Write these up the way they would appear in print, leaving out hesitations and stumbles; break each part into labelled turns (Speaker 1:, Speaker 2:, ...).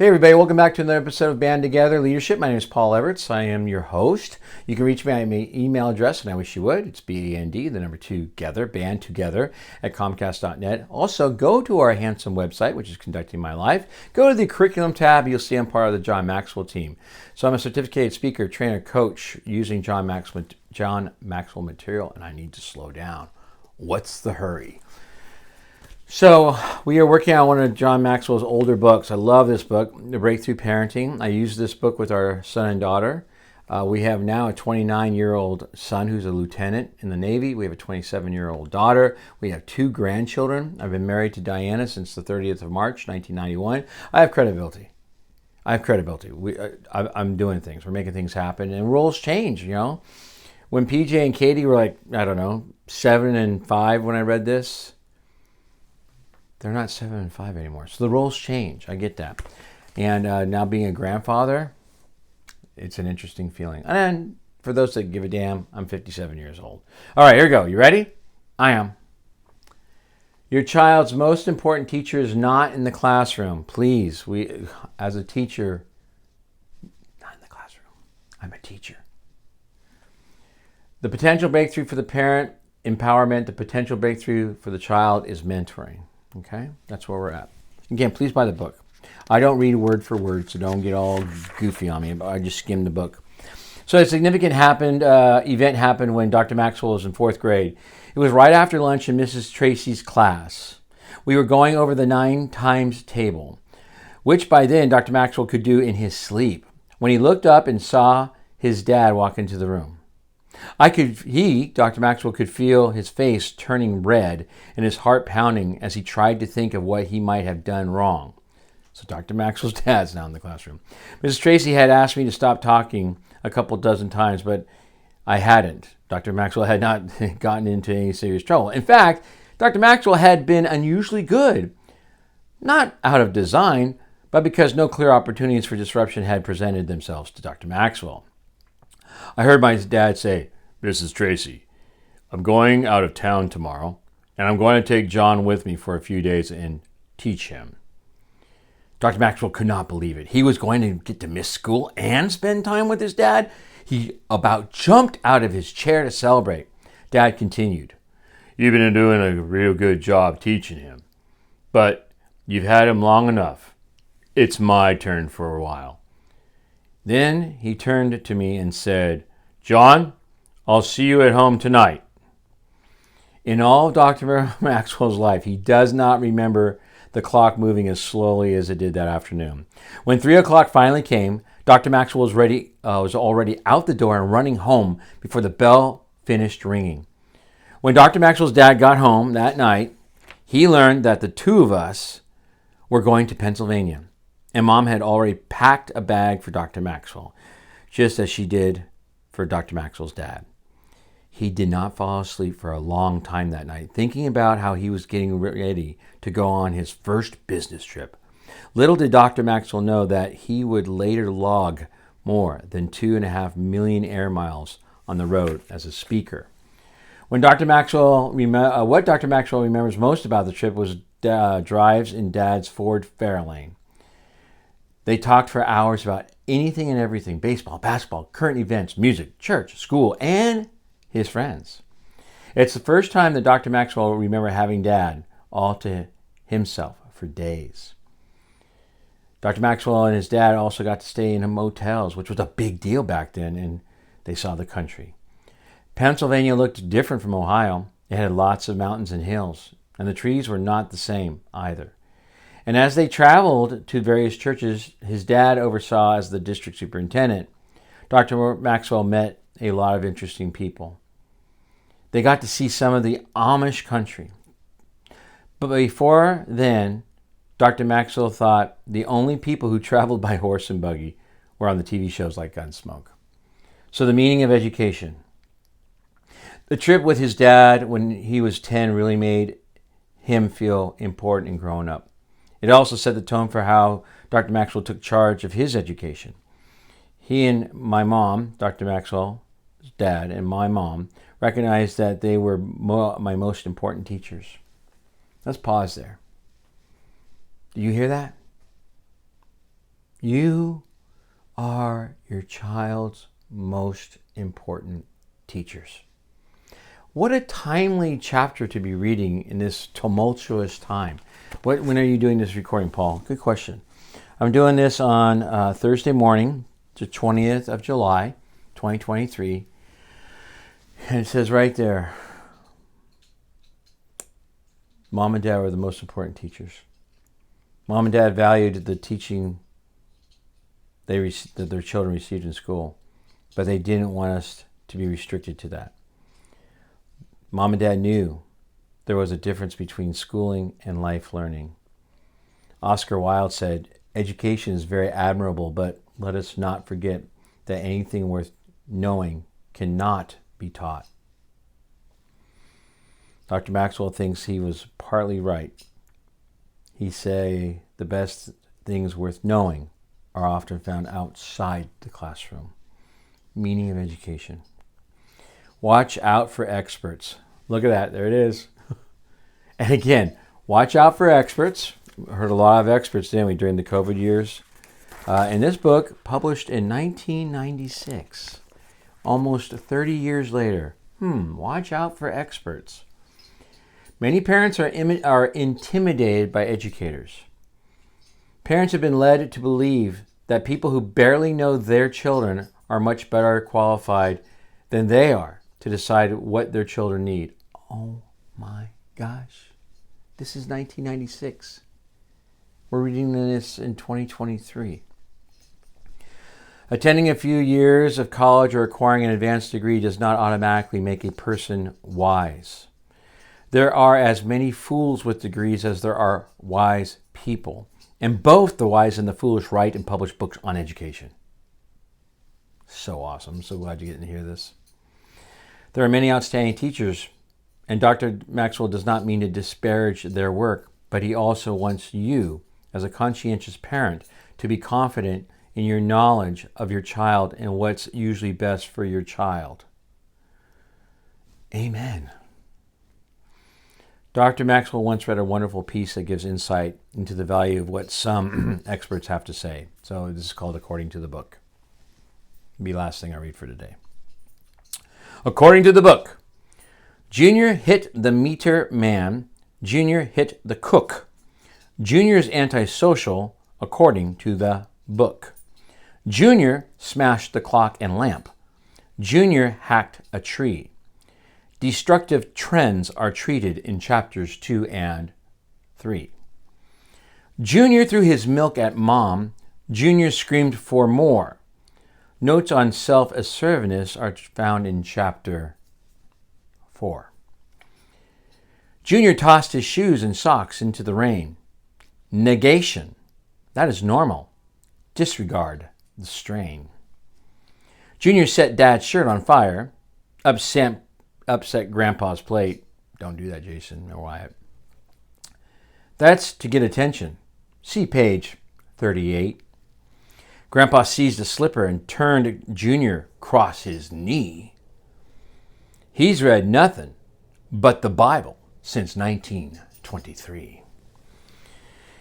Speaker 1: Hey everybody, welcome back to another episode of Band Together Leadership. My name is Paul Everts. I am your host. You can reach me at my email address, and I wish you would. It's BAND, the number 2 together, bandtogether at Comcast.net. Also, go to our handsome website, which is Conducting My Life. Go to the curriculum tab. You'll see I'm part of the John Maxwell team. So I'm a certificated speaker, trainer, coach using John Maxwell material, and I need to slow down. What's the hurry? So we are working on one of John Maxwell's older books. I love this book, The Breakthrough Parenting. I use this book with our son and daughter. We have now a 29-year-old son who's a lieutenant in the Navy. We have a 27-year-old daughter. We have 2 grandchildren. I've been married to Diana since the 30th of March, 1991. I have credibility. I'm doing things. We're making things happen. And roles change, you know. When PJ and Katie were like, 7 and 5 when I read this, they're not 7 and 5 anymore. So the roles change. I get that. And now being a grandfather, it's an interesting feeling. And for those that give a damn, I'm 57 years old. All right, here we go. You ready? I am. Your child's most important teacher is not in the classroom. Please, as a teacher, not in the classroom. I'm a teacher. The potential breakthrough for the parent, empowerment. The potential breakthrough for the child is mentoring. Okay, that's where we're at. Again, please buy the book. I don't read word for word, so don't get all goofy on me. But I just skimmed the book. So a significant event happened when Dr. Maxwell was in 4th grade. It was right after lunch in Mrs. Tracy's class. We were going over the 9 times table, which by then Dr. Maxwell could do in his sleep, when he looked up and saw his dad walk into the room. Dr. Maxwell, could feel his face turning red and his heart pounding as he tried to think of what he might have done wrong. So Dr. Maxwell's dad's now in the classroom. Mrs. Tracy had asked me to stop talking a couple dozen times, but I hadn't. Dr. Maxwell had not gotten into any serious trouble. In fact, Dr. Maxwell had been unusually good, not out of design, but because no clear opportunities for disruption had presented themselves to Dr. Maxwell. I heard my dad say, "Mrs. Tracy, I'm going out of town tomorrow, and I'm going to take John with me for a few days and teach him." Dr. Maxwell could not believe it. He was going to get to miss school and spend time with his dad? He about jumped out of his chair to celebrate. Dad continued, "You've been doing a real good job teaching him, but you've had him long enough. It's my turn for a while." Then he turned to me and said, "John, I'll see you at home tonight." In all of Dr. Maxwell's life, he does not remember the clock moving as slowly as it did that afternoon. When 3 o'clock finally came, Dr. Maxwell was already out the door and running home before the bell finished ringing. When Dr. Maxwell's dad got home that night, he learned that the 2 of us were going to Pennsylvania, and Mom had already packed a bag for Dr. Maxwell, just as she did for Dr. Maxwell's dad. He did not fall asleep for a long time that night, thinking about how he was getting ready to go on his first business trip. Little did Dr. Maxwell know that he would later log more than 2.5 million air miles on the road as a speaker. What Dr. Maxwell remembers most about the trip was drives in Dad's Ford Fairlane. They talked for hours about anything and everything: baseball, basketball, current events, music, church, school, and his friends. It's the first time that Dr. Maxwell will remember having Dad all to himself for days. Dr. Maxwell and his dad also got to stay in motels, which was a big deal back then, and they saw the country. Pennsylvania looked different from Ohio. It had lots of mountains and hills, and the trees were not the same either. And as they traveled to various churches his dad oversaw as the district superintendent, Dr. Maxwell met a lot of interesting people. They got to see some of the Amish country. But before then, Dr. Maxwell thought the only people who traveled by horse and buggy were on the TV shows like Gunsmoke. So the meaning of education. The trip with his dad when he was 10 really made him feel important and grown up. It also set the tone for how Dr. Maxwell took charge of his education. He and my mom, Dr. Maxwell's dad, and my mom recognized that they were my most important teachers. Let's pause there. Do you hear that? You are your child's most important teachers. What a timely chapter to be reading in this tumultuous time. When are you doing this recording, Paul? Good question. I'm doing this on Thursday morning, the 20th of July, 2023. And it says right there, Mom and Dad were the most important teachers. Mom and Dad valued the teaching that their children received in school, but they didn't want us to be restricted to that. Mom and Dad knew there was a difference between schooling and life learning. Oscar Wilde said, "Education is very admirable, but let us not forget that anything worth knowing cannot be taught." Dr. Maxwell thinks he was partly right. He say the best things worth knowing are often found outside the classroom. Meaning of education. Watch out for experts. Look at that. There it is. And again, watch out for experts. Heard a lot of experts, didn't we, during the COVID years? In this book, published in 1996, almost 30 years later, watch out for experts. Many parents are intimidated by educators. Parents have been led to believe that people who barely know their children are much better qualified than they are to decide what their children need. Oh my gosh. This is 1996. We're reading this in 2023. Attending a few years of college or acquiring an advanced degree does not automatically make a person wise. There are as many fools with degrees as there are wise people. And both the wise and the foolish write and publish books on education. So awesome. I'm so glad you're getting to hear this. There are many outstanding teachers, and Dr. Maxwell does not mean to disparage their work, but he also wants you, as a conscientious parent, to be confident in your knowledge of your child and what's usually best for your child. Amen. Dr. Maxwell once read a wonderful piece that gives insight into the value of what some experts have to say. So this is called According to the Book. It'll be the last thing I read for today. According to the book, Junior hit the meter man. Junior hit the cook. Junior's antisocial, according to the book. Junior smashed the clock and lamp. Junior hacked a tree. Destructive trends are treated in chapters 2 and 3. Junior threw his milk at Mom. Junior screamed for more. Notes on self-assertiveness are found in chapter 4. Junior tossed his shoes and socks into the rain. Negation. That is normal. Disregard the strain. Junior set Dad's shirt on fire. Upset Grandpa's plate. Don't do that, Jason or Wyatt. That's to get attention. See page 38. Grandpa seized a slipper and turned Junior across his knee. He's read nothing but the Bible since 1923.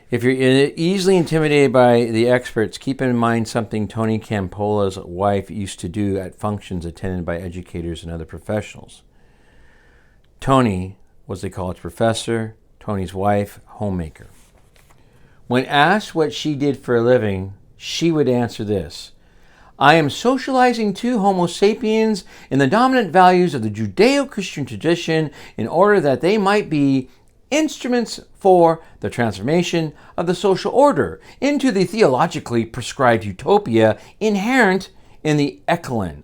Speaker 1: If you're easily intimidated by the experts, keep in mind something Tony Campola's wife used to do at functions attended by educators and other professionals. Tony was a college professor, Tony's wife, homemaker. When asked what she did for a living, she would answer this: "I am socializing two Homo sapiens in the dominant values of the Judeo-Christian tradition in order that they might be instruments for the transformation of the social order into the theologically prescribed utopia inherent in the echelon.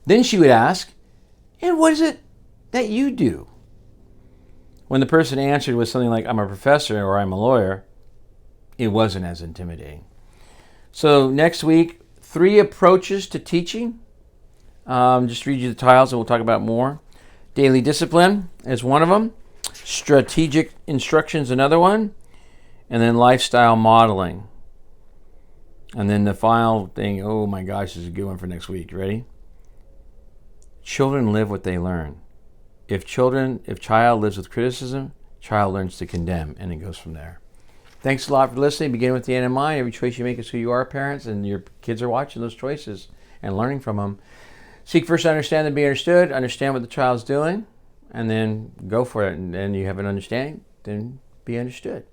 Speaker 1: Then she would ask, "And what is it that you do?" When the person answered with something like, "I'm a professor" or "I'm a lawyer," it wasn't as intimidating. So next week, 3 approaches to teaching. Just read you the titles and we'll talk about more. Daily discipline is one of them. Strategic instruction is another one. And then lifestyle modeling. And then the final thing, oh my gosh, this is a good one for next week. Ready? Children live what they learn. If child lives with criticism, child learns to condemn, and it goes from there. Thanks a lot for listening. Begin with the end in mind. Every choice you make is who you are, parents, and your kids are watching those choices and learning from them. Seek first to understand and be understood. Understand what the child's doing, and then go for it. And then you have an understanding, then be understood.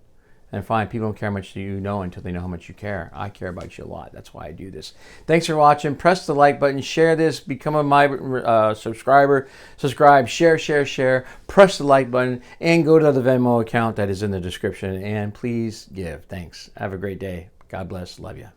Speaker 1: And find people don't care how much you know until they know how much you care. I care about you a lot. That's why I do this. Thanks for watching. Press the like button. Share this. Become a my subscriber. Subscribe. Share. Press the like button. And go to the Venmo account that is in the description. And please give. Thanks. Have a great day. God bless. Love you.